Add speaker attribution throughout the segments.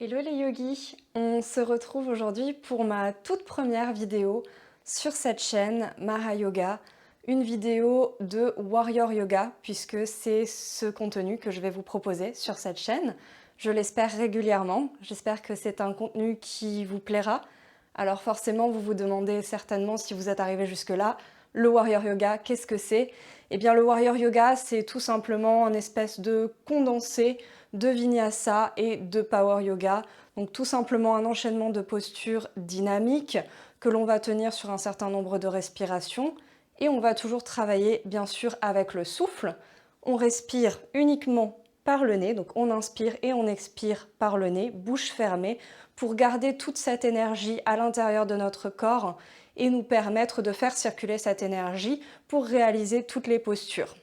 Speaker 1: Hello les yogis, on se retrouve aujourd'hui pour ma toute première vidéo sur cette chaîne Maha Yoga, une vidéo de Warrior Yoga puisque c'est ce contenu que je vais vous proposer sur cette chaîne. Je l'espère régulièrement, j'espère que c'est un contenu qui vous plaira. Alors forcément vous vous demandez certainement si vous êtes arrivé jusque-là, le Warrior Yoga, qu'est-ce que c'est? Eh bien le Warrior Yoga c'est tout simplement une espèce de condensé de Vinyasa et de Power Yoga. Donc tout simplement un enchaînement de postures dynamiques que l'on va tenir sur un certain nombre de respirations et on va toujours travailler bien sûr avec le souffle. On respire uniquement par le nez, donc on inspire et on expire par le nez, bouche fermée, pour garder toute cette énergie à l'intérieur de notre corps et nous permettre de faire circuler cette énergie pour réaliser toutes les postures.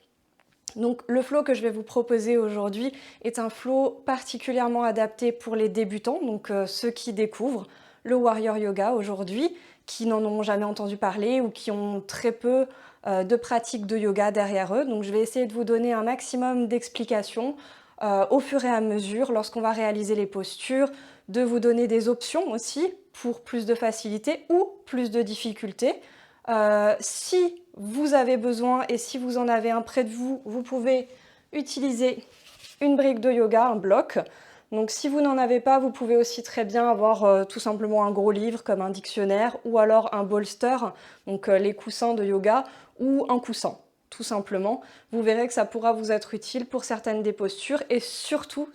Speaker 1: Donc le flow que je vais vous proposer aujourd'hui est un flow particulièrement adapté pour les débutants, donc ceux qui découvrent le Warrior Yoga aujourd'hui, qui n'en ont jamais entendu parler ou qui ont très peu de pratiques de yoga derrière eux. Donc je vais essayer de vous donner un maximum d'explications au fur et à mesure lorsqu'on va réaliser les postures, de vous donner des options aussi pour plus de facilité ou plus de difficulté. Si vous avez besoin et si vous en avez un près de vous, vous pouvez utiliser une brique de yoga, un bloc. Donc si vous n'en avez pas, vous pouvez aussi très bien avoir tout simplement un gros livre comme un dictionnaire ou alors un bolster, donc les coussins de yoga ou un coussin, tout simplement. Vous verrez que ça pourra vous être utile pour certaines des postures et surtout,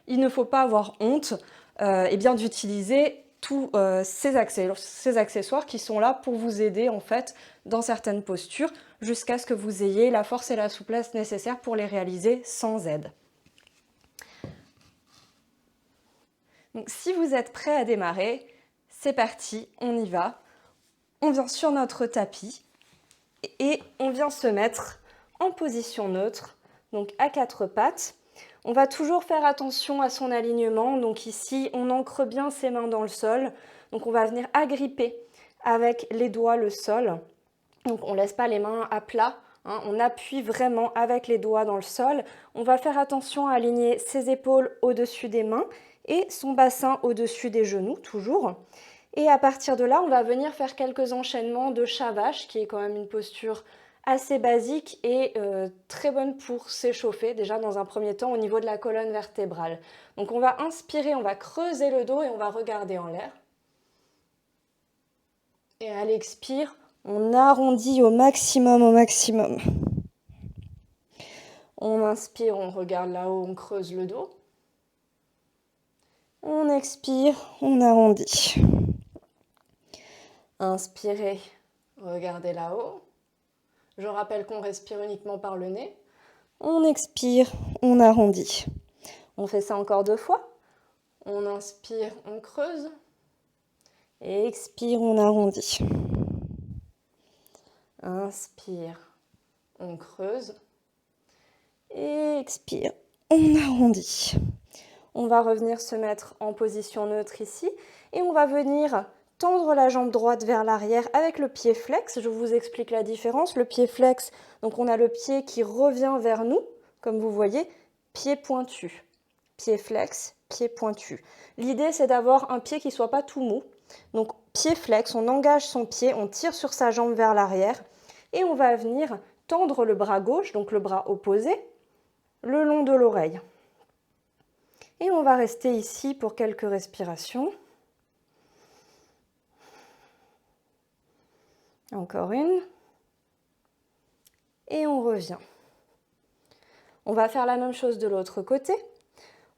Speaker 1: il ne faut pas avoir honte d'utiliser tous ces accessoires qui sont là pour vous aider en fait dans certaines postures jusqu'à ce que vous ayez la force et la souplesse nécessaires pour les réaliser sans aide. Donc, si vous êtes prêt à démarrer, c'est parti, on y va. On vient sur notre tapis et on vient se mettre en position neutre, donc à quatre pattes. On va toujours faire attention à son alignement. Donc ici, on ancre bien ses mains dans le sol. Donc on va venir agripper avec les doigts le sol. Donc on ne laisse pas les mains à plat. On appuie vraiment avec les doigts dans le sol. On va faire attention à aligner ses épaules au-dessus des mains et son bassin au-dessus des genoux, toujours. Et à partir de là, on va venir faire quelques enchaînements de Shavash, qui est quand même une posture assez basique et très bonne pour s'échauffer, déjà dans un premier temps au niveau de la colonne vertébrale. Donc on va inspirer, on va creuser le dos et on va regarder en l'air. Et à l'expire, on arrondit au maximum, On inspire, on regarde là-haut, on creuse le dos. On expire, on arrondit. Inspirez, regardez là-haut. Je rappelle qu'on respire uniquement par le nez. On expire, on arrondit. On fait ça encore 2 fois. On inspire, on creuse. Et expire, on arrondit. Inspire, on creuse. Et expire, on arrondit. On va revenir se mettre en position neutre ici. Et on va venir tendre la jambe droite vers l'arrière avec le pied flex. Je vous explique la différence. Le pied flex, donc on a le pied qui revient vers nous, comme vous voyez, pied pointu. Pied flex, pied pointu. L'idée, c'est d'avoir un pied qui ne soit pas tout mou. Donc pied flex, on engage son pied, on tire sur sa jambe vers l'arrière et on va venir tendre le bras gauche, donc le bras opposé, le long de l'oreille. Et on va rester ici pour quelques respirations. Encore une. Et on revient. On va faire la même chose de l'autre côté.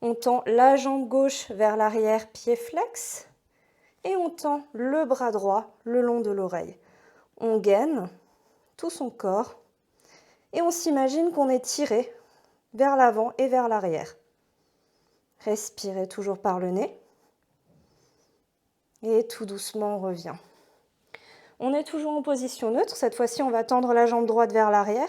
Speaker 1: On tend la jambe gauche vers l'arrière, pied flex. Et on tend le bras droit le long de l'oreille. On gaine tout son corps. Et on s'imagine qu'on est tiré vers l'avant et vers l'arrière. Respirez toujours par le nez. Et tout doucement, on revient. On est toujours en position neutre. Cette fois-ci, on va tendre la jambe droite vers l'arrière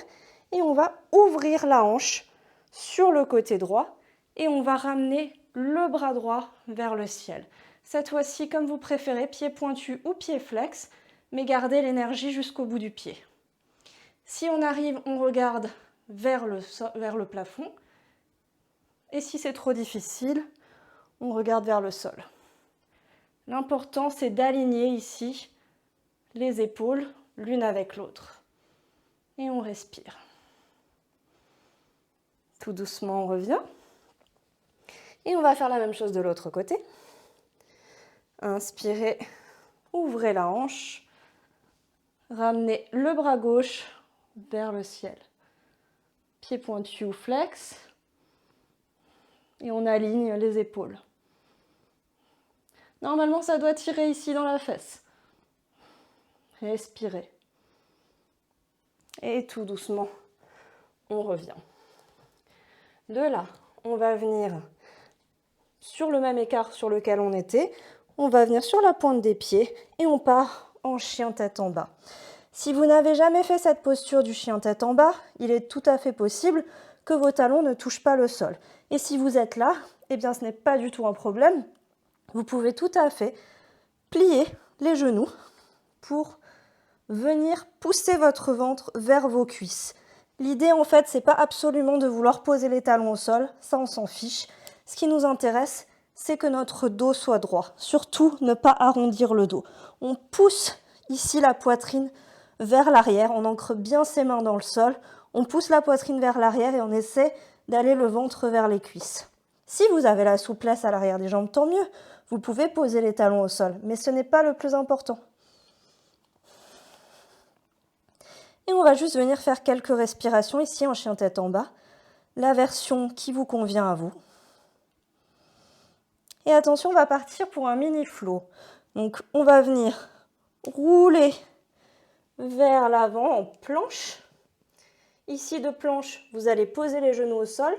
Speaker 1: et on va ouvrir la hanche sur le côté droit et on va ramener le bras droit vers le ciel. Cette fois-ci, comme vous préférez, pied pointu ou pied flex, mais gardez l'énergie jusqu'au bout du pied. Si on arrive, on regarde vers le plafond. Et si c'est trop difficile, on regarde vers le sol. L'important, c'est d'aligner ici les épaules l'une avec l'autre. Et on respire. Tout doucement, on revient. Et on va faire la même chose de l'autre côté. Inspirez, ouvrez la hanche. Ramenez le bras gauche vers le ciel. Pied pointu ou flex. Et on aligne les épaules. Normalement, ça doit tirer ici dans la fesse. Respirez. Et tout doucement, on revient. De là, on va venir sur le même écart sur lequel on était. On va venir sur la pointe des pieds et on part en chien tête en bas. Si vous n'avez jamais fait cette posture du chien tête en bas, il est tout à fait possible que vos talons ne touchent pas le sol. Et si vous êtes là, eh bien ce n'est pas du tout un problème. Vous pouvez tout à fait plier les genoux pour venir pousser votre ventre vers vos cuisses. L'idée en fait, c'est pas absolument de vouloir poser les talons au sol, ça on s'en fiche. Ce qui nous intéresse, c'est que notre dos soit droit. Surtout, ne pas arrondir le dos. On pousse ici la poitrine vers l'arrière, on ancre bien ses mains dans le sol, on pousse la poitrine vers l'arrière et on essaie d'aller le ventre vers les cuisses. Si vous avez la souplesse à l'arrière des jambes, tant mieux. Vous pouvez poser les talons au sol, mais ce n'est pas le plus important. Et on va juste venir faire quelques respirations ici en chien tête en bas, la version qui vous convient à vous. Et attention, on va partir pour un mini flow. Donc on va venir rouler vers l'avant en planche. Ici de planche, vous allez poser les genoux au sol,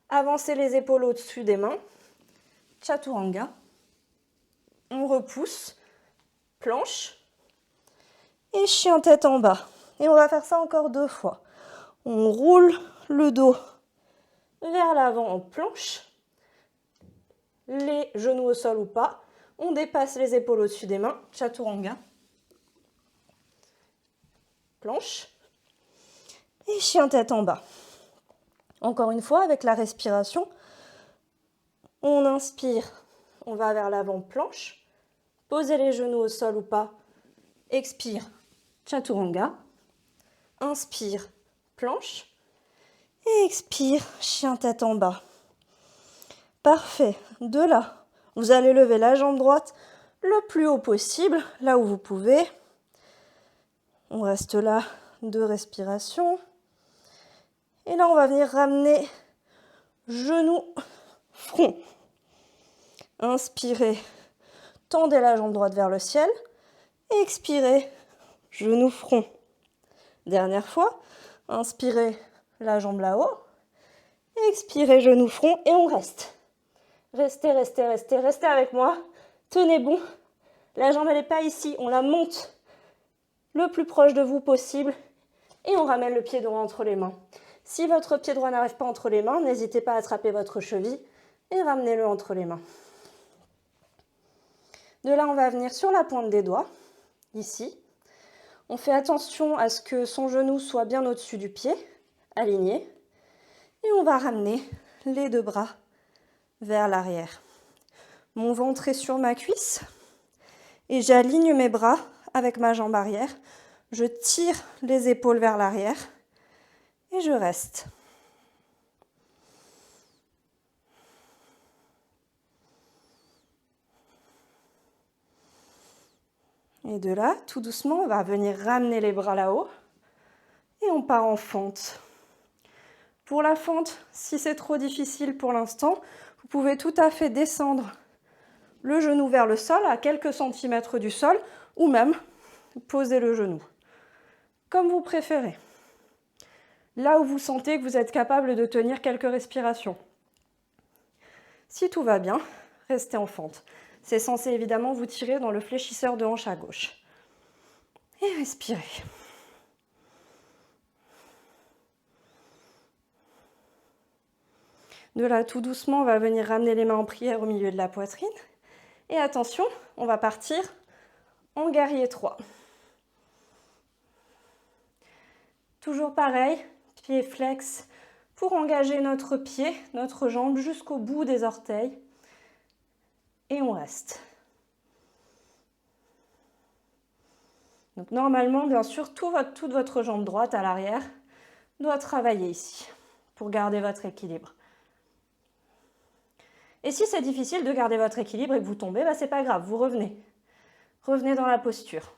Speaker 1: avancer les épaules au-dessus des mains. Chaturanga. On repousse, planche et chien tête en bas. Et on va faire ça encore 2 fois. On roule le dos vers l'avant en planche, les genoux au sol ou pas. On dépasse les épaules au-dessus des mains, Chaturanga. Planche et chien tête en bas. Encore une fois, avec la respiration, on inspire, on va vers l'avant, planche. Posez les genoux au sol ou pas. Expire, Chaturanga. Inspire, planche. Et expire, chien tête en bas. Parfait. De là, vous allez lever la jambe droite le plus haut possible, là où vous pouvez. On reste là, 2 respirations. Et là, on va venir ramener genou, front. Inspirez, tendez la jambe droite vers le ciel. Expirez, genou, front. Dernière fois, inspirez la jambe là-haut. Expirez, genou, front et on reste. Restez, restez, restez, restez avec moi. Tenez bon. La jambe, elle n'est pas ici. On la monte le plus proche de vous possible. Et on ramène le pied droit entre les mains. Si votre pied droit n'arrive pas entre les mains, n'hésitez pas à attraper votre cheville et ramenez-le entre les mains. De là, on va venir sur la pointe des doigts, ici. On fait attention à ce que son genou soit bien au-dessus du pied, aligné. Et on va ramener les 2 bras vers l'arrière. Mon ventre est sur ma cuisse et j'aligne mes bras avec ma jambe arrière. Je tire les épaules vers l'arrière et je reste. Et de là, tout doucement, on va venir ramener les bras là-haut et on part en fente. Pour la fente, si c'est trop difficile pour l'instant, vous pouvez tout à fait descendre le genou vers le sol à quelques centimètres du sol ou même poser le genou, comme vous préférez. Là où vous sentez que vous êtes capable de tenir quelques respirations. Si tout va bien, restez en fente. C'est censé évidemment vous tirer dans le fléchisseur de hanche à gauche. Et respirez. De là, tout doucement, on va venir ramener les mains en prière au milieu de la poitrine. Et attention, on va partir en guerrier 3. Toujours pareil, pied flex pour engager notre pied, notre jambe jusqu'au bout des orteils. et on reste. Donc normalement, bien sûr, toute votre jambe droite à l'arrière doit travailler ici pour garder votre équilibre. Et si c'est difficile de garder votre équilibre et que vous tombez, bah, c'est pas grave, vous revenez. Revenez dans la posture.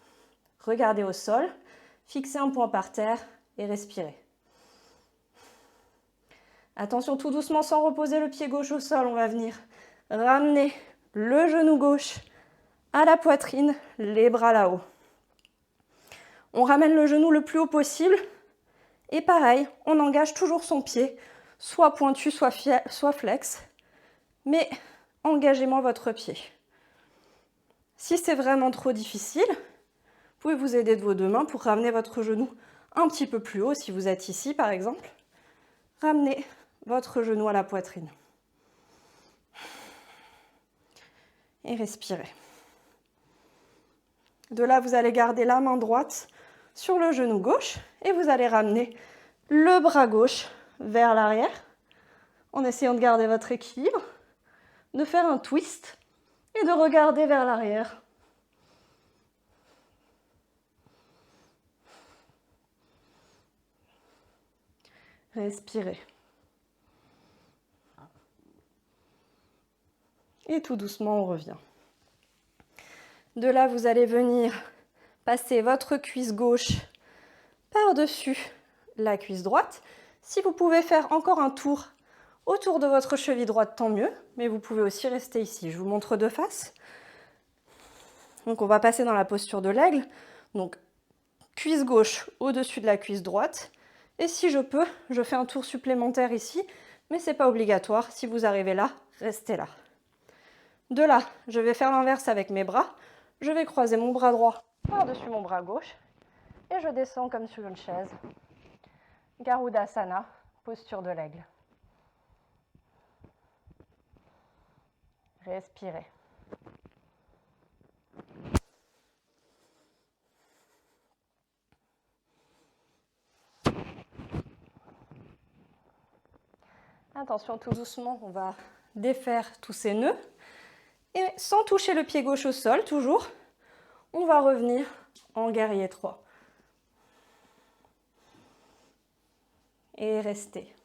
Speaker 1: Regardez au sol, fixez un point par terre et respirez. Attention, tout doucement, sans reposer le pied gauche au sol, on va venir ramener le genou gauche à la poitrine, les bras là-haut. On ramène le genou le plus haut possible et pareil, on engage toujours son pied, soit pointu, soit flex, mais engagez-moi votre pied. Si c'est vraiment trop difficile, vous pouvez vous aider de vos deux mains pour ramener votre genou un petit peu plus haut, si vous êtes ici par exemple. Ramenez votre genou à la poitrine. Et respirez. De là, vous allez garder la main droite sur le genou gauche et vous allez ramener le bras gauche vers l'arrière en essayant de garder votre équilibre, de faire un twist et de regarder vers l'arrière. Respirez. Et tout doucement, on revient. De là, vous allez venir passer votre cuisse gauche par-dessus la cuisse droite. Si vous pouvez faire encore un tour autour de votre cheville droite, tant mieux. Mais vous pouvez aussi rester ici. Je vous montre de face. Donc, on va passer dans la posture de l'aigle. Donc, cuisse gauche au-dessus de la cuisse droite. Et si je peux, je fais un tour supplémentaire ici. Mais ce n'est pas obligatoire. Si vous arrivez là, restez là. De là, je vais faire l'inverse avec mes bras. Je vais croiser mon bras droit par-dessus mon bras gauche et je descends comme sur une chaise. Garudasana, posture de l'aigle. Respirez. Attention, tout doucement, on va défaire tous ces nœuds. Et sans toucher le pied gauche au sol, toujours, on va revenir en guerrier 3. Et restez.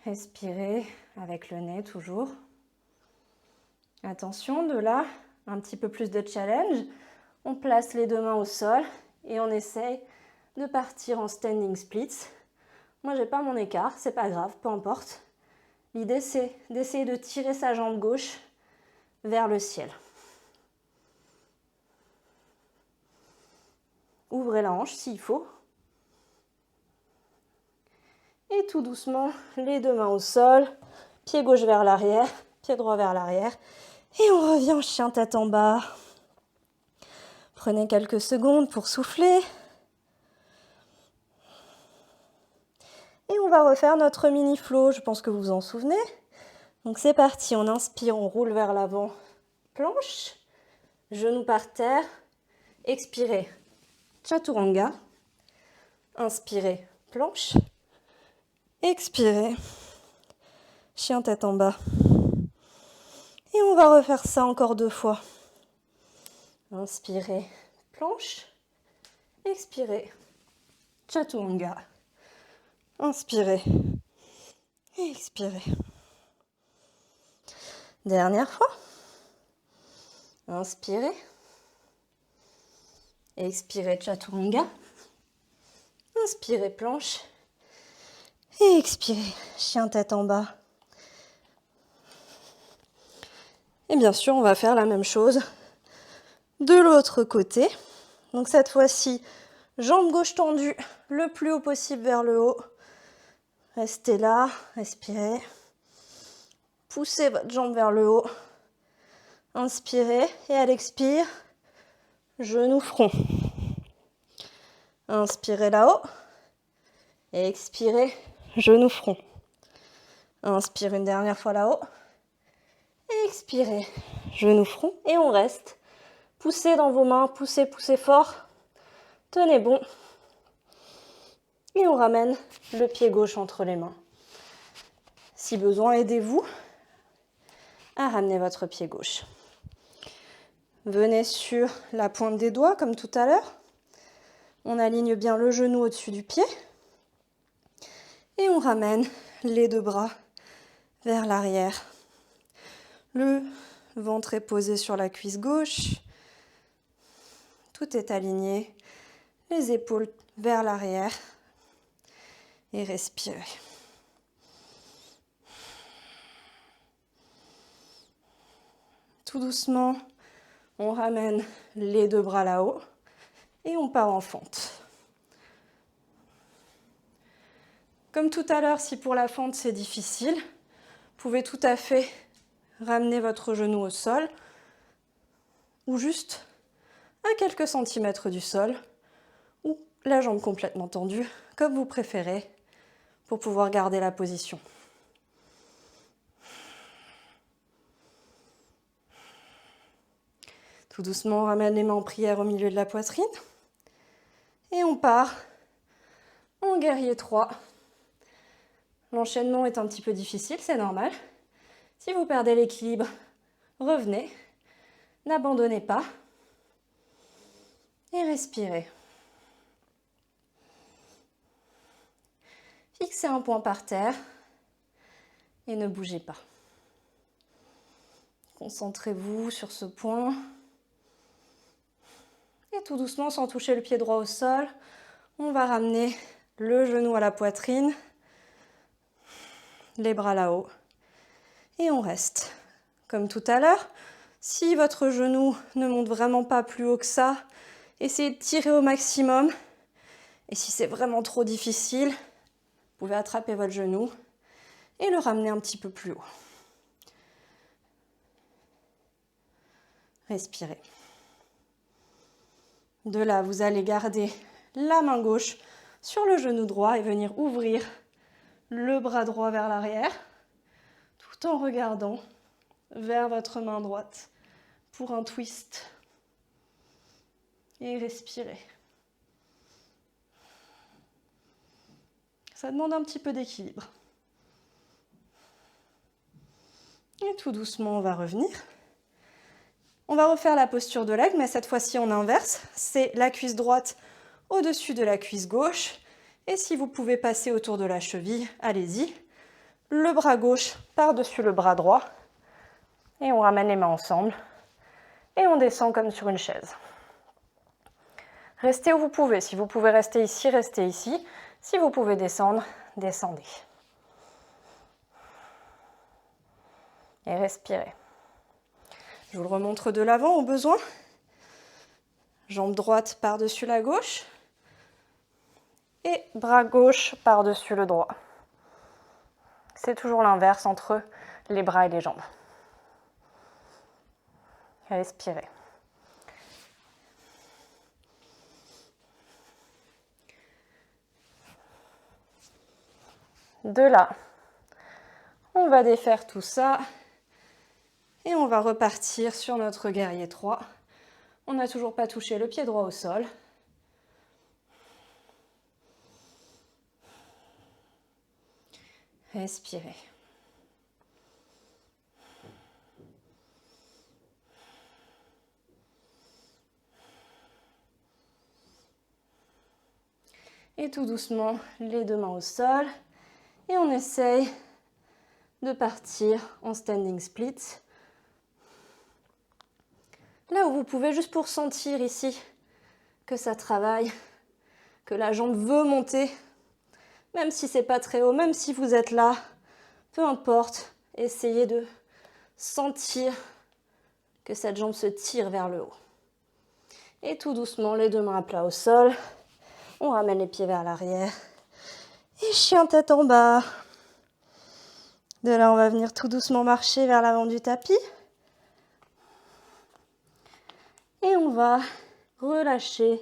Speaker 1: Respirez avec le nez, toujours. Attention, de là, un petit peu plus de challenge. On place les deux mains au sol et on essaye de partir en standing splits. Moi, j'ai pas mon écart, c'est pas grave, peu importe. L'idée, c'est d'essayer de tirer sa jambe gauche vers le ciel. Ouvrez la hanche s'il faut. Et tout doucement, les deux mains au sol, pied gauche vers l'arrière, pied droit vers l'arrière. Et on revient en chien tête en bas. Prenez quelques secondes pour souffler. Et on va refaire notre mini flow, je pense que vous vous en souvenez. Donc c'est parti, on inspire, on roule vers l'avant, planche, genoux par terre, expirez, chaturanga, inspirez, planche, expirez, chien tête en bas. Et on va refaire ça encore 2 fois. Inspirez, planche, expirez, chaturanga. Inspirez et expirez. Dernière fois. Inspirez. Expirez chaturanga. Inspirez planche. Et expirez chien tête en bas. Et bien sûr, on va faire la même chose de l'autre côté. Donc cette fois-ci, jambe gauche tendue le plus haut possible vers le haut. Restez là, respirez. Poussez votre jambe vers le haut. Inspirez et à l'expire, genou front. Inspirez là-haut. Et expirez, genou front. Inspire une dernière fois là-haut. Et expirez, genou front. Et on reste. Poussez dans vos mains, poussez, poussez fort. Tenez bon. Et on ramène le pied gauche entre les mains. Si besoin, aidez-vous à ramener votre pied gauche. Venez sur la pointe des doigts comme tout à l'heure. On aligne bien le genou au-dessus du pied. Et on ramène les deux bras vers l'arrière. Le ventre est posé sur la cuisse gauche. Tout est aligné. Les épaules vers l'arrière. Et respirez. Tout doucement, on ramène les deux bras là-haut et on part en fente. Comme tout à l'heure, si pour la fente c'est difficile, vous pouvez tout à fait ramener votre genou au sol ou juste à quelques centimètres du sol ou la jambe complètement tendue, comme vous préférez, pour pouvoir garder la position. Tout doucement, on ramène les mains en prière au milieu de la poitrine. Et on part en guerrier 3. L'enchaînement est un petit peu difficile, c'est normal. Si vous perdez l'équilibre, revenez. N'abandonnez pas. Et respirez. Fixez un point par terre et ne bougez pas. Concentrez-vous sur ce point. Et tout doucement, sans toucher le pied droit au sol, on va ramener le genou à la poitrine, les bras là-haut. Et on reste. Comme tout à l'heure, si votre genou ne monte vraiment pas plus haut que ça, essayez de tirer au maximum. Et si c'est vraiment trop difficile, vous pouvez attraper votre genou et le ramener un petit peu plus haut. Respirez. De là, vous allez garder la main gauche sur le genou droit et venir ouvrir le bras droit vers l'arrière, tout en regardant vers votre main droite pour un twist. Et respirez. Ça demande un petit peu d'équilibre. Et tout doucement, on va revenir. On va refaire la posture de l'aigle, mais cette fois-ci on inverse. C'est la cuisse droite au-dessus de la cuisse gauche. Et si vous pouvez passer autour de la cheville, allez-y. Le bras gauche par-dessus le bras droit. Et on ramène les mains ensemble. Et on descend comme sur une chaise. Restez où vous pouvez. Si vous pouvez rester ici, restez ici. Si vous pouvez descendre, descendez. Et respirez. Je vous le remontre de l'avant au besoin. Jambe droite par-dessus la gauche. Et bras gauche par-dessus le droit. C'est toujours l'inverse entre les bras et les jambes. Respirez. De là, on va défaire tout ça. Et on va repartir sur notre guerrier 3. On n'a toujours pas touché le pied droit au sol. Respirez. Et tout doucement, les deux mains au sol. Et on essaye de partir en standing split. Là où vous pouvez, juste pour sentir ici que ça travaille, que la jambe veut monter, même si c'est pas très haut, même si vous êtes là, peu importe, essayez de sentir que cette jambe se tire vers le haut. Et tout doucement, les deux mains à plat au sol, on ramène les pieds vers l'arrière. Et chien tête en bas. De là, on va venir tout doucement marcher vers l'avant du tapis. Et on va relâcher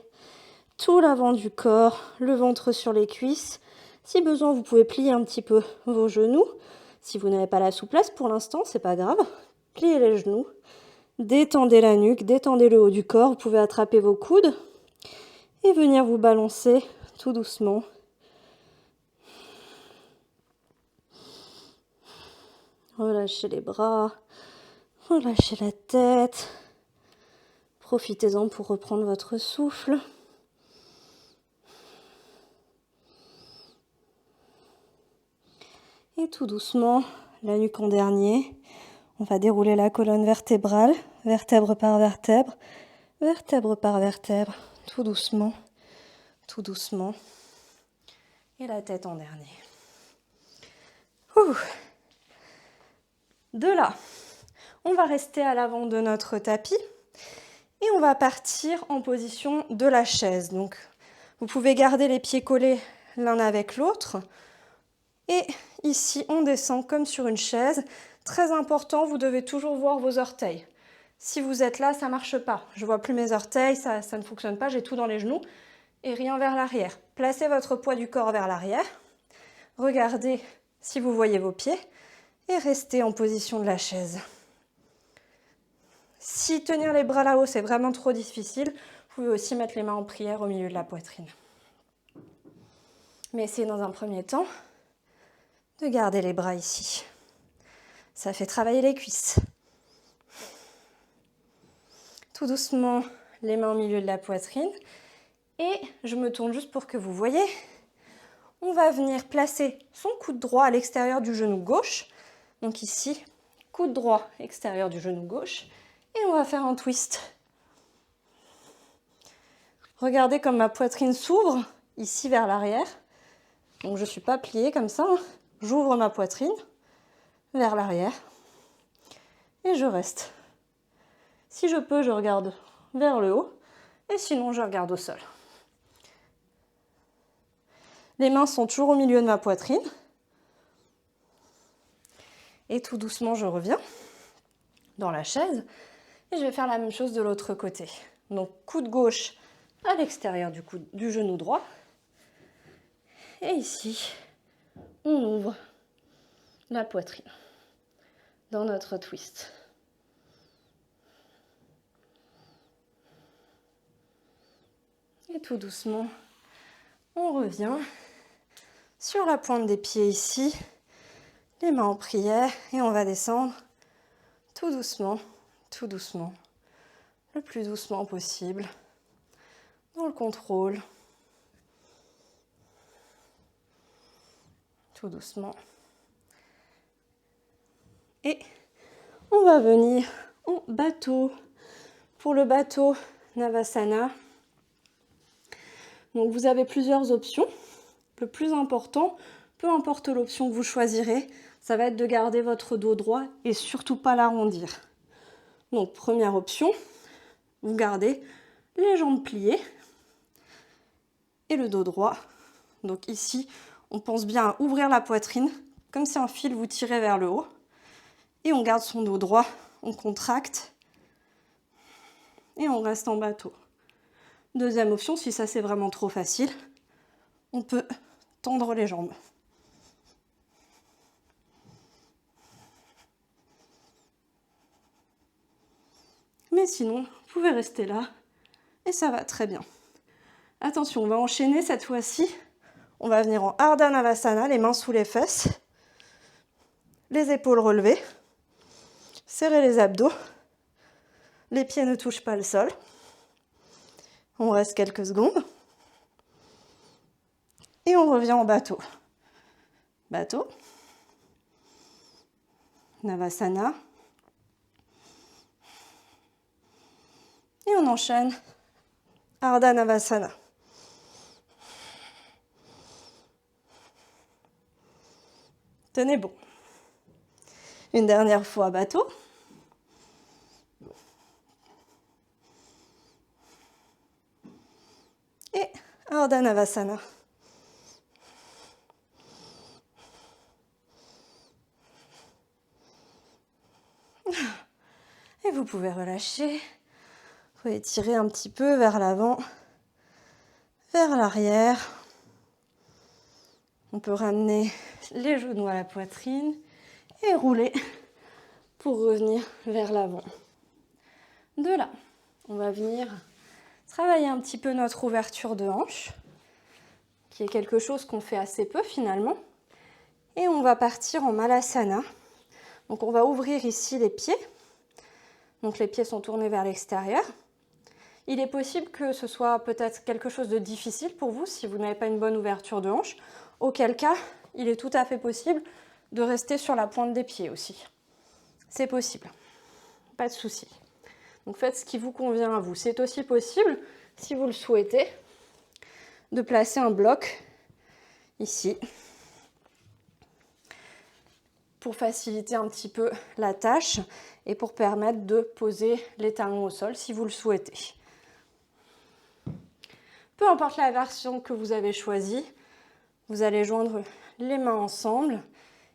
Speaker 1: tout l'avant du corps, le ventre sur les cuisses. Si besoin, vous pouvez plier un petit peu vos genoux. Si vous n'avez pas la souplesse pour l'instant, c'est pas grave. Pliez les genoux, détendez la nuque, détendez le haut du corps. Vous pouvez attraper vos coudes et venir vous balancer tout doucement Relâchez les bras, relâchez la tête. Profitez-en pour reprendre votre souffle. Et tout doucement, la nuque en dernier. On va dérouler la colonne vertébrale, vertèbre par vertèbre, vertèbre par vertèbre, tout doucement, tout doucement. Et la tête en dernier. Ouh. De là, on va rester à l'avant de notre tapis et on va partir en position de la chaise. Donc, vous pouvez garder les pieds collés l'un avec l'autre. Et ici, on descend comme sur une chaise. Très important, vous devez toujours voir vos orteils. Si vous êtes là, ça ne marche pas. Je ne vois plus mes orteils, ça ne fonctionne pas, j'ai tout dans les genoux. Et rien vers l'arrière. Placez votre poids du corps vers l'arrière. Regardez si vous voyez vos pieds. Et restez en position de la chaise. Si tenir les bras là-haut, c'est vraiment trop difficile, vous pouvez aussi mettre les mains en prière au milieu de la poitrine. Mais essayez dans un premier temps de garder les bras ici. Ça fait travailler les cuisses. Tout doucement, les mains au milieu de la poitrine. Et je me tourne juste pour que vous voyez. On va venir placer son coude droit à l'extérieur du genou gauche. Donc ici, coude droit extérieur du genou gauche. Et on va faire un twist. Regardez comme ma poitrine s'ouvre ici vers l'arrière. Donc je ne suis pas pliée comme ça. J'ouvre ma poitrine vers l'arrière. Et je reste. Si je peux, je regarde vers le haut. Et sinon, je regarde au sol. Les mains sont toujours au milieu de ma poitrine. Et tout doucement, je reviens dans la chaise. Et je vais faire la même chose de l'autre côté. Donc, coude gauche à l'extérieur du genou droit. Et ici, on ouvre la poitrine dans notre twist. Et tout doucement, on revient sur la pointe des pieds ici, les mains en prière, et on va descendre tout doucement, le plus doucement possible, dans le contrôle, tout doucement. Et on va venir en bateau. Pour le bateau Navasana, donc vous avez plusieurs options. Le plus important, peu importe l'option que vous choisirez, ça va être de garder votre dos droit et surtout pas l'arrondir. Donc première option, vous gardez les jambes pliées et le dos droit. Donc ici, on pense bien à ouvrir la poitrine, comme si un fil vous tirait vers le haut. Et on garde son dos droit, on contracte et on reste en bateau. Deuxième option, si ça c'est vraiment trop facile, on peut tendre les jambes. Mais sinon, vous pouvez rester là et ça va très bien. Attention, on va enchaîner cette fois-ci. On va venir en Ardha Navasana, les mains sous les fesses, les épaules relevées, serrez les abdos, les pieds ne touchent pas le sol. On reste quelques secondes. Et on revient en bateau. Bateau. Navasana. Et on enchaîne. Ardha Navasana. Tenez bon. Une dernière fois, bateau. Et Ardha Navasana. Et vous pouvez relâcher. Vous pouvez tirer un petit peu vers l'avant, vers l'arrière. On peut ramener les genoux à la poitrine et rouler pour revenir vers l'avant. De là, on va venir travailler un petit peu notre ouverture de hanche, qui est quelque chose qu'on fait assez peu finalement. Et on va partir en Malasana. Donc on va ouvrir ici les pieds. Donc les pieds sont tournés vers l'extérieur. Il est possible que ce soit peut-être quelque chose de difficile pour vous si vous n'avez pas une bonne ouverture de hanche, auquel cas il est tout à fait possible de rester sur la pointe des pieds aussi. C'est possible, pas de souci. Donc faites ce qui vous convient à vous. C'est aussi possible, si vous le souhaitez, de placer un bloc ici pour faciliter un petit peu la tâche et pour permettre de poser les talons au sol si vous le souhaitez. Peu importe la version que vous avez choisie, vous allez joindre les mains ensemble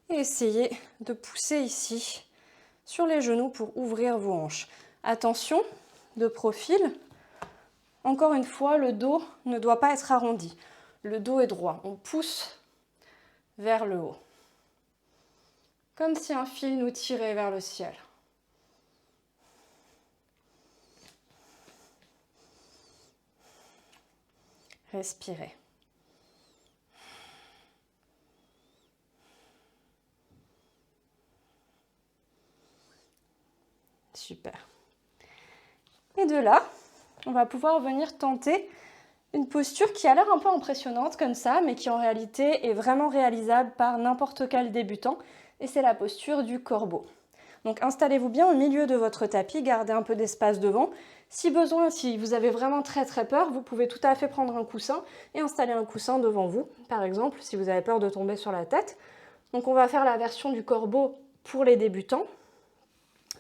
Speaker 1: et essayer de pousser ici sur les genoux pour ouvrir vos hanches. Attention, de profil, encore une fois, le dos ne doit pas être arrondi. Le dos est droit, on pousse vers le haut. Comme si un fil nous tirait vers le ciel. Respirez. Super. Et de là, on va pouvoir venir tenter une posture qui a l'air un peu impressionnante comme ça, mais qui en réalité est vraiment réalisable par n'importe quel débutant, et c'est la posture du corbeau. Donc installez-vous bien au milieu de votre tapis, gardez un peu d'espace devant. Si besoin, si vous avez vraiment très peur, vous pouvez tout à fait prendre un coussin et installer un coussin devant vous, par exemple, si vous avez peur de tomber sur la tête. Donc on va faire la version du corbeau pour les débutants.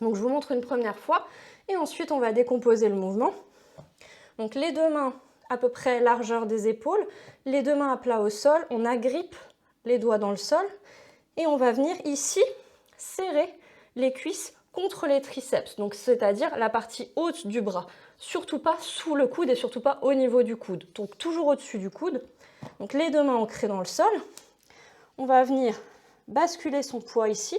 Speaker 1: Donc je vous montre une première fois et ensuite on va décomposer le mouvement. Donc les deux mains à peu près largeur des épaules, les deux mains à plat au sol, on agrippe les doigts dans le sol et on va venir ici serrer les cuisses contre les triceps, donc c'est-à-dire la partie haute du bras, surtout pas sous le coude et surtout pas au niveau du coude, donc toujours au-dessus du coude. Donc les deux mains ancrées dans le sol, on va venir basculer son poids ici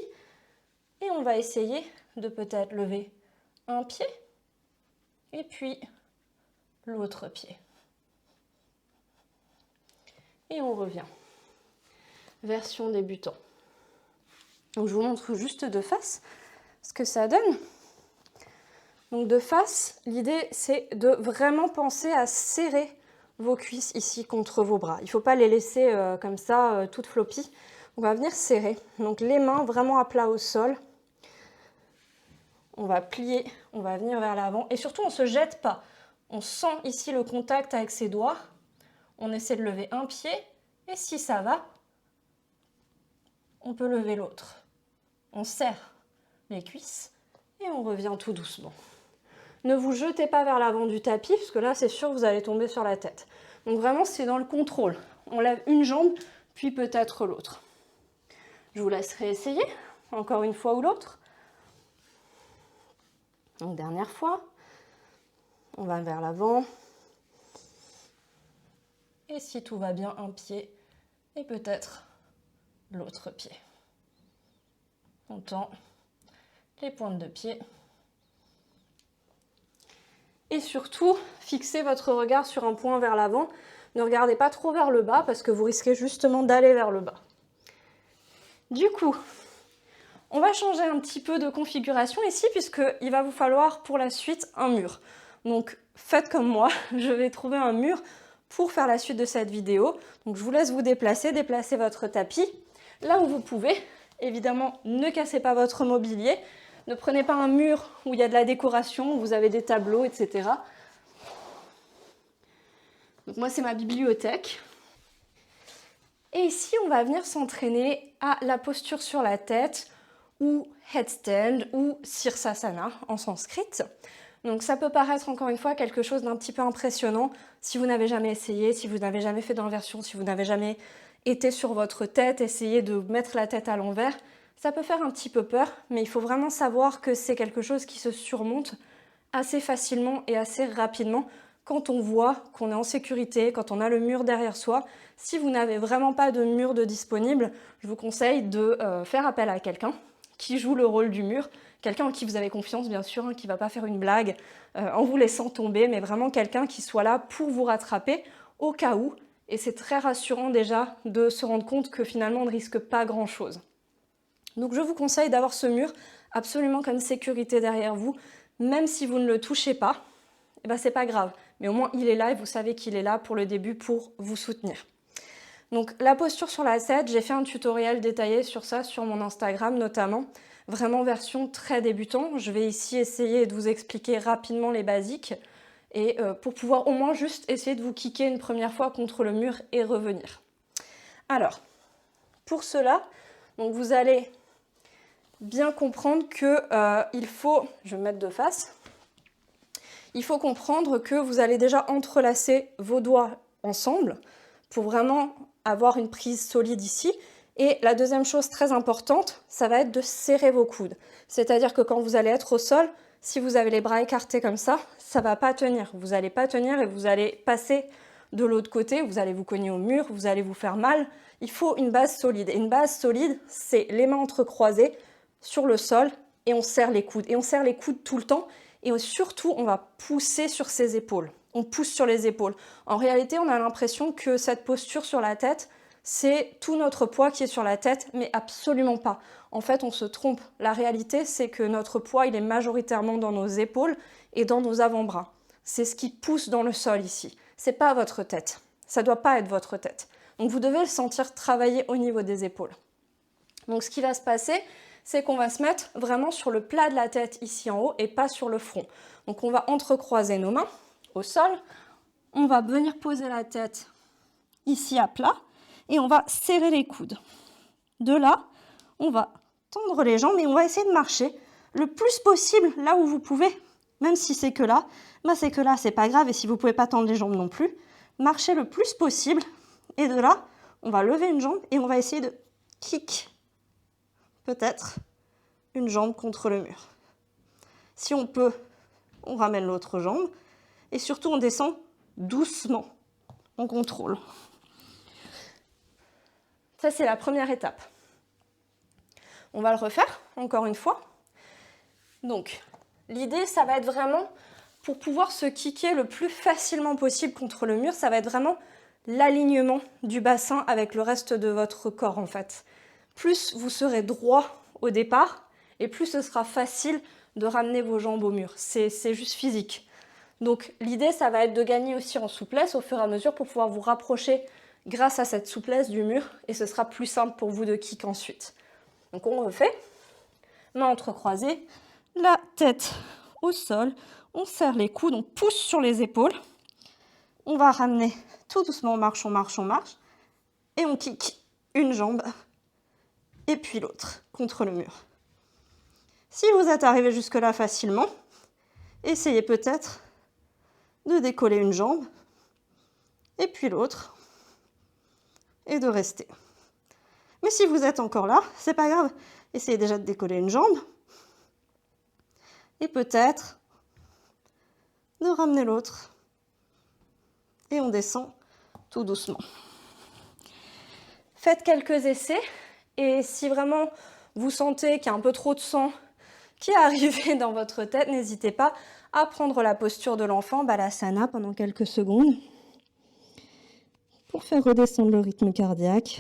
Speaker 1: et on va essayer de peut-être lever un pied et puis l'autre pied. Et on revient. Version débutant. Donc je vous montre juste de face ce que ça donne. Donc de face, l'idée c'est de vraiment penser à serrer vos cuisses ici contre vos bras. Il ne faut pas les laisser comme ça, toutes floppy. On va venir serrer. Donc les mains vraiment à plat au sol. On va plier, on va venir vers l'avant et surtout on ne se jette pas. On sent ici le contact avec ses doigts. On essaie de lever un pied et si ça va, on peut lever l'autre. On serre les cuisses et on revient tout doucement. Ne vous jetez pas vers l'avant du tapis parce que là c'est sûr vous allez tomber sur la tête. Donc vraiment c'est dans le contrôle. On lève une jambe puis peut-être l'autre. Je vous laisserai essayer encore une fois ou l'autre. Donc dernière fois, on va vers l'avant. Et si tout va bien, un pied et peut-être l'autre pied. On tend les pointes de pied. Et surtout, fixez votre regard sur un point vers l'avant. Ne regardez pas trop vers le bas parce que vous risquez justement d'aller vers le bas. Du coup, on va changer un petit peu de configuration ici puisqu'il va vous falloir pour la suite un mur. Donc faites comme moi, je vais trouver un mur pour faire la suite de cette vidéo. Donc je vous laisse vous déplacer votre tapis là où vous pouvez. Évidemment, ne cassez pas votre mobilier. Ne prenez pas un mur où il y a de la décoration, où vous avez des tableaux, etc. Donc moi, c'est ma bibliothèque. Et ici, on va venir s'entraîner à la posture sur la tête, ou headstand, ou sirsasana en sanskrit. Donc ça peut paraître encore une fois quelque chose d'un petit peu impressionnant si vous n'avez jamais essayé, si vous n'avez jamais fait d'inversion, si vous n'avez jamais été sur votre tête, essayé de mettre la tête à l'envers. Ça peut faire un petit peu peur, mais il faut vraiment savoir que c'est quelque chose qui se surmonte assez facilement et assez rapidement quand on voit qu'on est en sécurité, quand on a le mur derrière soi. Si vous n'avez vraiment pas de mur de disponible, je vous conseille de faire appel à quelqu'un qui joue le rôle du mur, quelqu'un en qui vous avez confiance bien sûr, qui ne va pas faire une blague en vous laissant tomber, mais vraiment quelqu'un qui soit là pour vous rattraper au cas où. Et c'est très rassurant déjà de se rendre compte que finalement on ne risque pas grand-chose. Donc je vous conseille d'avoir ce mur absolument comme sécurité derrière vous, même si vous ne le touchez pas, eh ben c'est pas grave, mais au moins il est là et vous savez qu'il est là pour le début pour vous soutenir. Donc la posture sur la tête, j'ai fait un tutoriel détaillé sur ça sur mon Instagram notamment, vraiment version très débutant. Je vais ici essayer de vous expliquer rapidement les basiques et pour pouvoir au moins juste essayer de vous kicker une première fois contre le mur et revenir. Alors, pour cela, donc vous allez bien comprendre que il faut, je vais me mettre de face, il faut comprendre que vous allez déjà entrelacer vos doigts ensemble pour vraiment avoir une prise solide ici. Et la deuxième chose très importante, ça va être de serrer vos coudes. C'est-à-dire que quand vous allez être au sol, si vous avez les bras écartés comme ça ne va pas tenir. Vous n'allez pas tenir et vous allez passer de l'autre côté, vous allez vous cogner au mur, vous allez vous faire mal. Il faut une base solide. Et une base solide, c'est les mains entrecroisées sur le sol et on serre les coudes. Et on serre les coudes tout le temps et surtout, on va pousser sur ses épaules. On pousse sur les épaules. En réalité, on a l'impression que cette posture sur la tête, c'est tout notre poids qui est sur la tête, mais absolument pas. En fait, on se trompe. La réalité, c'est que notre poids, il est majoritairement dans nos épaules et dans nos avant-bras. C'est ce qui pousse dans le sol ici. C'est pas votre tête. Ça doit pas être votre tête. Donc, vous devez le sentir travailler au niveau des épaules. Donc, ce qui va se passer, c'est qu'on va se mettre vraiment sur le plat de la tête ici en haut et pas sur le front. Donc, on va entrecroiser nos mains au sol. On va venir poser la tête ici à plat et on va serrer les coudes. De là, on va tendre les jambes et on va essayer de marcher le plus possible là où vous pouvez, même si c'est que là. Bah, c'est que là, c'est pas grave et si vous ne pouvez pas tendre les jambes non plus, marchez le plus possible et de là, on va lever une jambe et on va essayer de kick peut-être une jambe contre le mur. Si on peut, on ramène l'autre jambe et surtout on descend doucement, on contrôle. Ça, c'est la première étape. On va le refaire, encore une fois. Donc, l'idée, ça va être vraiment, pour pouvoir se kicker le plus facilement possible contre le mur, ça va être vraiment l'alignement du bassin avec le reste de votre corps, en fait. Plus vous serez droit au départ, et plus ce sera facile de ramener vos jambes au mur. C'est juste physique. Donc, l'idée, ça va être de gagner aussi en souplesse au fur et à mesure pour pouvoir vous rapprocher grâce à cette souplesse du mur et ce sera plus simple pour vous de kick ensuite. Donc on refait, mains entrecroisées, la tête au sol, on serre les coudes, on pousse sur les épaules, on va ramener tout doucement, on marche et on kick une jambe et puis l'autre contre le mur. Si vous êtes arrivé jusque-là facilement, essayez peut-être de décoller une jambe et puis l'autre et de rester. Mais si vous êtes encore là, c'est pas grave. Essayez déjà de décoller une jambe et peut-être de ramener l'autre et on descend tout doucement. Faites quelques essais et si vraiment vous sentez qu'il y a un peu trop de sang qui est arrivé dans votre tête, n'hésitez pas à prendre la posture de l'enfant, Balasana, pendant quelques secondes pour faire redescendre le rythme cardiaque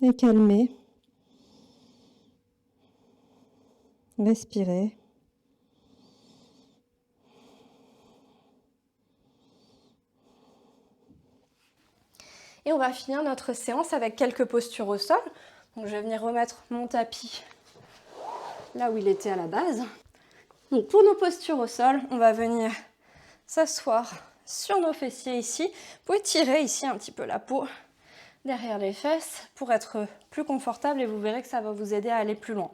Speaker 1: et calmer. Respirez. Et on va finir notre séance avec quelques postures au sol. Donc je vais venir remettre mon tapis là où il était à la base. Donc pour nos postures au sol, on va venir s'asseoir sur nos fessiers ici. Vous pouvez tirer ici un petit peu la peau derrière les fesses pour être plus confortable et vous verrez que ça va vous aider à aller plus loin.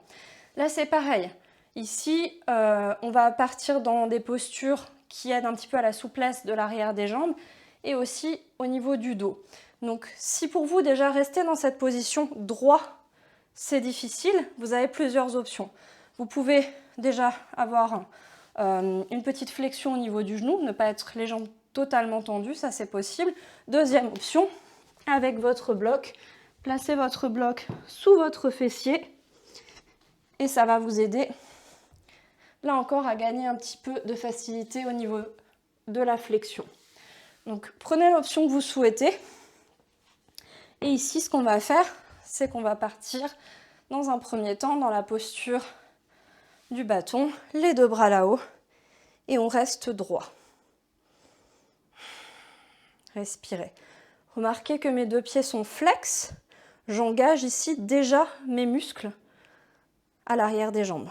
Speaker 1: Là c'est pareil. Ici, on va partir dans des postures qui aident un petit peu à la souplesse de l'arrière des jambes et aussi au niveau du dos. Donc si pour vous déjà rester dans cette position droit, c'est difficile, vous avez plusieurs options. Vous pouvez déjà avoir une petite flexion au niveau du genou, ne pas être les jambes totalement tendues, ça c'est possible. Deuxième option, avec votre bloc, placez votre bloc sous votre fessier et ça va vous aider là encore à gagner un petit peu de facilité au niveau de la flexion. Donc prenez l'option que vous souhaitez. Et ici, ce qu'on va faire, c'est qu'on va partir dans un premier temps dans la posture du bâton, les deux bras là-haut, et on reste droit. Respirez. Remarquez que mes deux pieds sont flex. J'engage ici déjà mes muscles à l'arrière des jambes.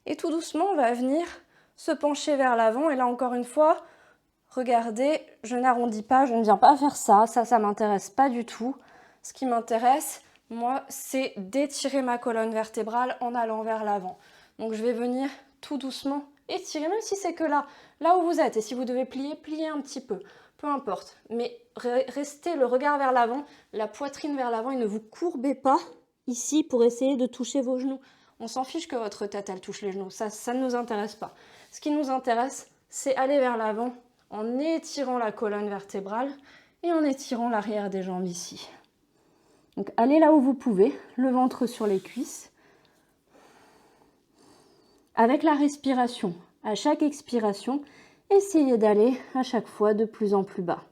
Speaker 1: Et tout doucement, on va venir se pencher vers l'avant. Et là, encore une fois, regardez, je n'arrondis pas, je ne viens pas faire ça. Ça ne m'intéresse pas du tout. Ce qui m'intéresse, moi, c'est d'étirer ma colonne vertébrale en allant vers l'avant. Donc, je vais venir tout doucement étirer, même si c'est que là où vous êtes. Et si vous devez plier, pliez un petit peu. Peu importe. Mais restez le regard vers l'avant, la poitrine vers l'avant et ne vous courbez pas ici pour essayer de toucher vos genoux. On s'en fiche que votre tête, elle touche les genoux. Ça ne nous intéresse pas. Ce qui nous intéresse, c'est aller vers l'avant en étirant la colonne vertébrale et en étirant l'arrière des jambes ici. Donc, allez là où vous pouvez, le ventre sur les cuisses. Avec la respiration, à chaque expiration, essayez d'aller à chaque fois de plus en plus bas.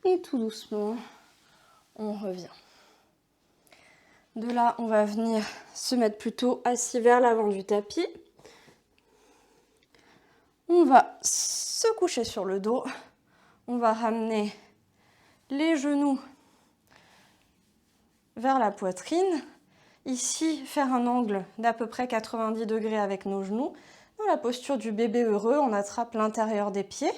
Speaker 1: Et tout doucement, on revient. De là, on va venir se mettre plutôt assis vers l'avant du tapis. On va se coucher sur le dos. On va ramener les genoux vers la poitrine. Ici, faire un angle d'à peu près 90 degrés avec nos genoux. Dans la posture du bébé heureux, on attrape l'intérieur des pieds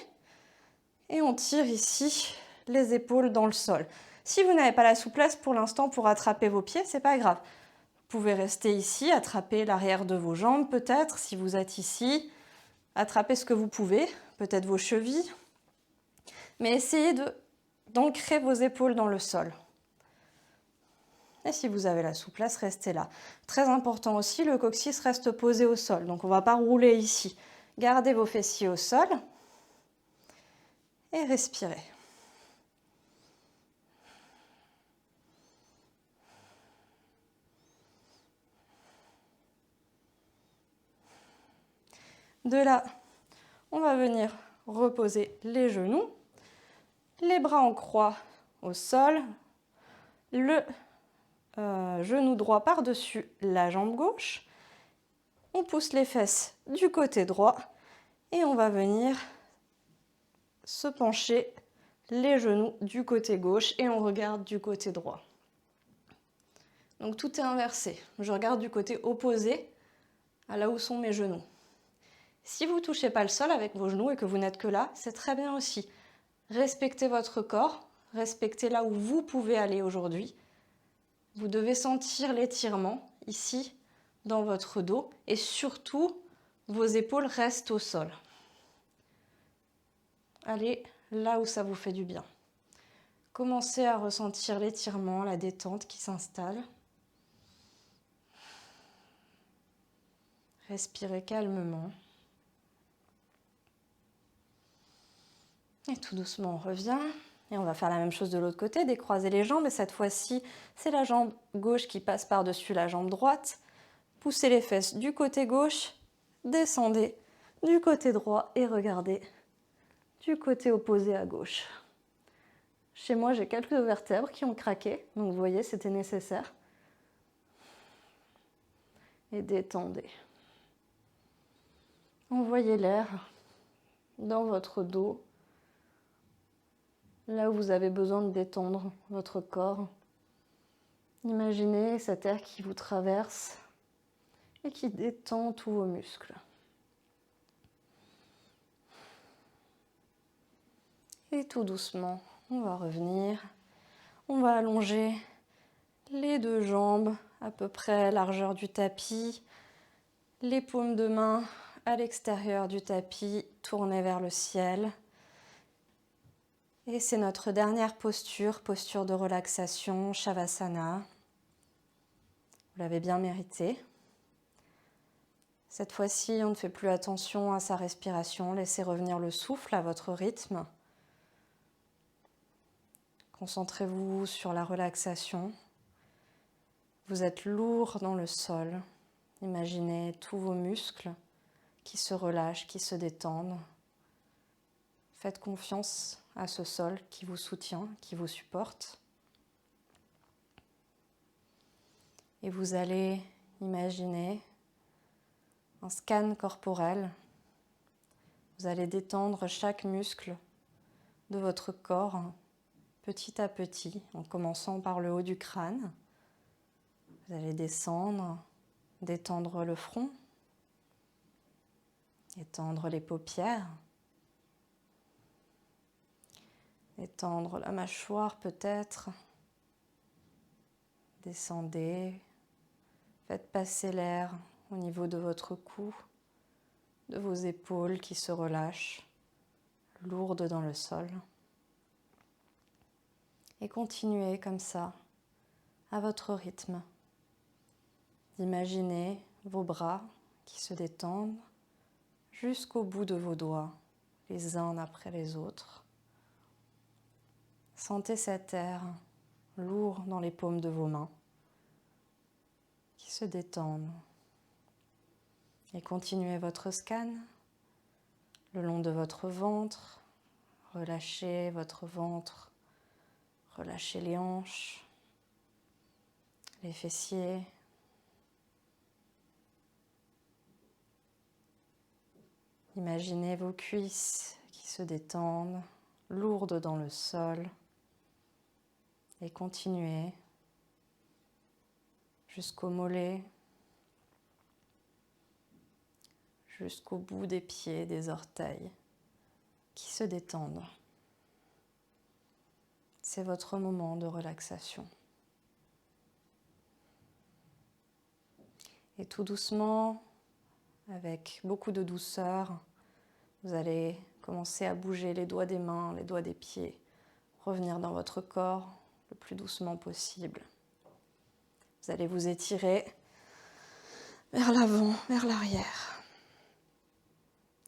Speaker 1: et on tire ici les épaules dans le sol. Si vous n'avez pas la souplesse pour l'instant pour attraper vos pieds, c'est pas grave. Vous pouvez rester ici, attraper l'arrière de vos jambes peut-être, si vous êtes ici. Attrapez ce que vous pouvez, peut-être vos chevilles. Mais essayez d'ancrer vos épaules dans le sol. Et si vous avez la souplesse, restez là. Très important aussi, le coccyx reste posé au sol. Donc on ne va pas rouler ici. Gardez vos fessiers au sol. Et respirez. De là, on va venir reposer les genoux, les bras en croix au sol, le genou droit par-dessus la jambe gauche. On pousse les fesses du côté droit et on va venir se pencher les genoux du côté gauche et on regarde du côté droit. Donc tout est inversé. Je regarde du côté opposé à là où sont mes genoux. Si vous ne touchez pas le sol avec vos genoux et que vous n'êtes que là, c'est très bien aussi. Respectez votre corps, respectez là où vous pouvez aller aujourd'hui. Vous devez sentir l'étirement ici dans votre dos et surtout, vos épaules restent au sol. Allez là où ça vous fait du bien. Commencez à ressentir l'étirement, la détente qui s'installe. Respirez calmement. Et tout doucement, on revient. Et on va faire la même chose de l'autre côté, décroiser les jambes. Et cette fois-ci, c'est la jambe gauche qui passe par-dessus la jambe droite. Poussez les fesses du côté gauche, descendez du côté droit et regardez du côté opposé à gauche. Chez moi, j'ai quelques vertèbres qui ont craqué. Donc vous voyez, c'était nécessaire. Et détendez. Envoyez l'air dans votre dos. Là où vous avez besoin de détendre votre corps. Imaginez cet air qui vous traverse et qui détend tous vos muscles. Et tout doucement, on va revenir. On va allonger les deux jambes à peu près largeur du tapis. Les paumes de main à l'extérieur du tapis, tournées vers le ciel. Et c'est notre dernière posture, posture de relaxation, Shavasana. Vous l'avez bien mérité. Cette fois-ci, on ne fait plus attention à sa respiration. Laissez revenir le souffle à votre rythme. Concentrez-vous sur la relaxation. Vous êtes lourd dans le sol. Imaginez tous vos muscles qui se relâchent, qui se détendent. Faites confiance à ce sol qui vous soutient, qui vous supporte. Et vous allez imaginer un scan corporel. Vous allez détendre chaque muscle de votre corps petit à petit, en commençant par le haut du crâne. Vous allez descendre, détendre le front, étendre les paupières, étendre la mâchoire peut-être. Descendez, faites passer l'air au niveau de votre cou, de vos épaules qui se relâchent, lourdes dans le sol. Et continuez comme ça, à votre rythme, d'imaginer vos bras qui se détendent jusqu'au bout de vos doigts, les uns après les autres. Sentez cet air lourd dans les paumes de vos mains qui se détendent. Et continuez votre scan le long de votre ventre. Relâchez votre ventre, relâchez les hanches, les fessiers. Imaginez vos cuisses qui se détendent, lourdes dans le sol. Et continuez jusqu'au mollet, jusqu'au bout des pieds, des orteils qui se détendent. C'est votre moment de relaxation. Et tout doucement, avec beaucoup de douceur, vous allez commencer à bouger les doigts des mains, les doigts des pieds, revenir dans votre corps le plus doucement possible. Vous allez vous étirer vers l'avant, vers l'arrière.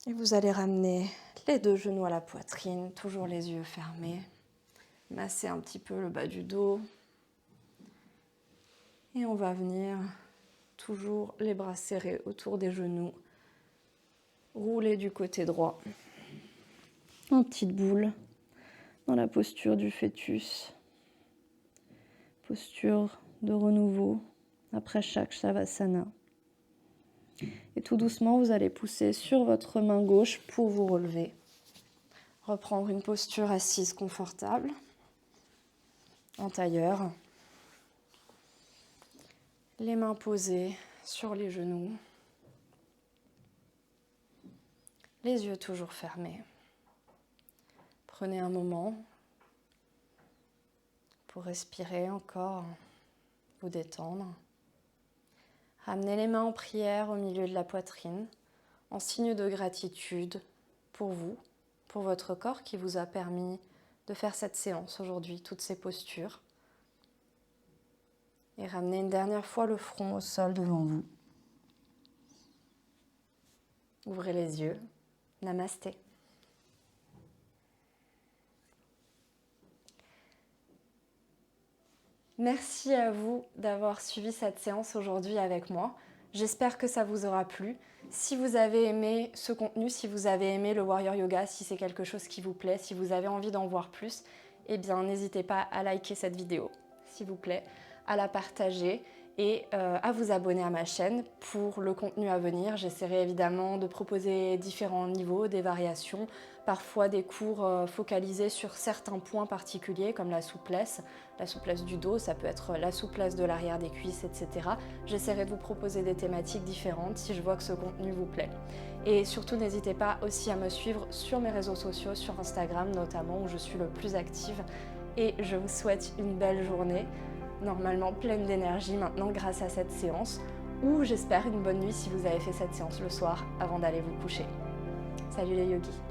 Speaker 1: Et vous allez ramener les deux genoux à la poitrine, toujours les yeux fermés. Massez un petit peu le bas du dos. Et on va venir toujours les bras serrés autour des genoux. Rouler du côté droit. En petite boule, dans la posture du fœtus. Posture de renouveau après chaque Shavasana. Et tout doucement, vous allez pousser sur votre main gauche pour vous relever. Reprendre une posture assise confortable, en tailleur. Les mains posées sur les genoux. Les yeux toujours fermés. Prenez un moment pour respirer encore, vous détendre. Ramenez les mains en prière au milieu de la poitrine, en signe de gratitude pour vous, pour votre corps qui vous a permis de faire cette séance aujourd'hui, toutes ces postures. Et ramenez une dernière fois le front au sol devant vous. Ouvrez les yeux. Namasté. Merci à vous d'avoir suivi cette séance aujourd'hui avec moi. J'espère que ça vous aura plu. Si vous avez aimé ce contenu, si vous avez aimé le Warrior Yoga, si c'est quelque chose qui vous plaît, si vous avez envie d'en voir plus, eh bien n'hésitez pas à liker cette vidéo, s'il vous plaît, à la partager et à vous abonner à ma chaîne pour le contenu à venir. J'essaierai évidemment de proposer différents niveaux, des variations, parfois des cours focalisés sur certains points particuliers comme la souplesse du dos, ça peut être la souplesse de l'arrière des cuisses, etc. J'essaierai de vous proposer des thématiques différentes si je vois que ce contenu vous plaît. Et surtout, n'hésitez pas aussi à me suivre sur mes réseaux sociaux, sur Instagram notamment, où je suis le plus active. Et je vous souhaite une belle journée, normalement pleine d'énergie maintenant grâce à cette séance, ou j'espère une bonne nuit si vous avez fait cette séance le soir avant d'aller vous coucher. Salut les yogis!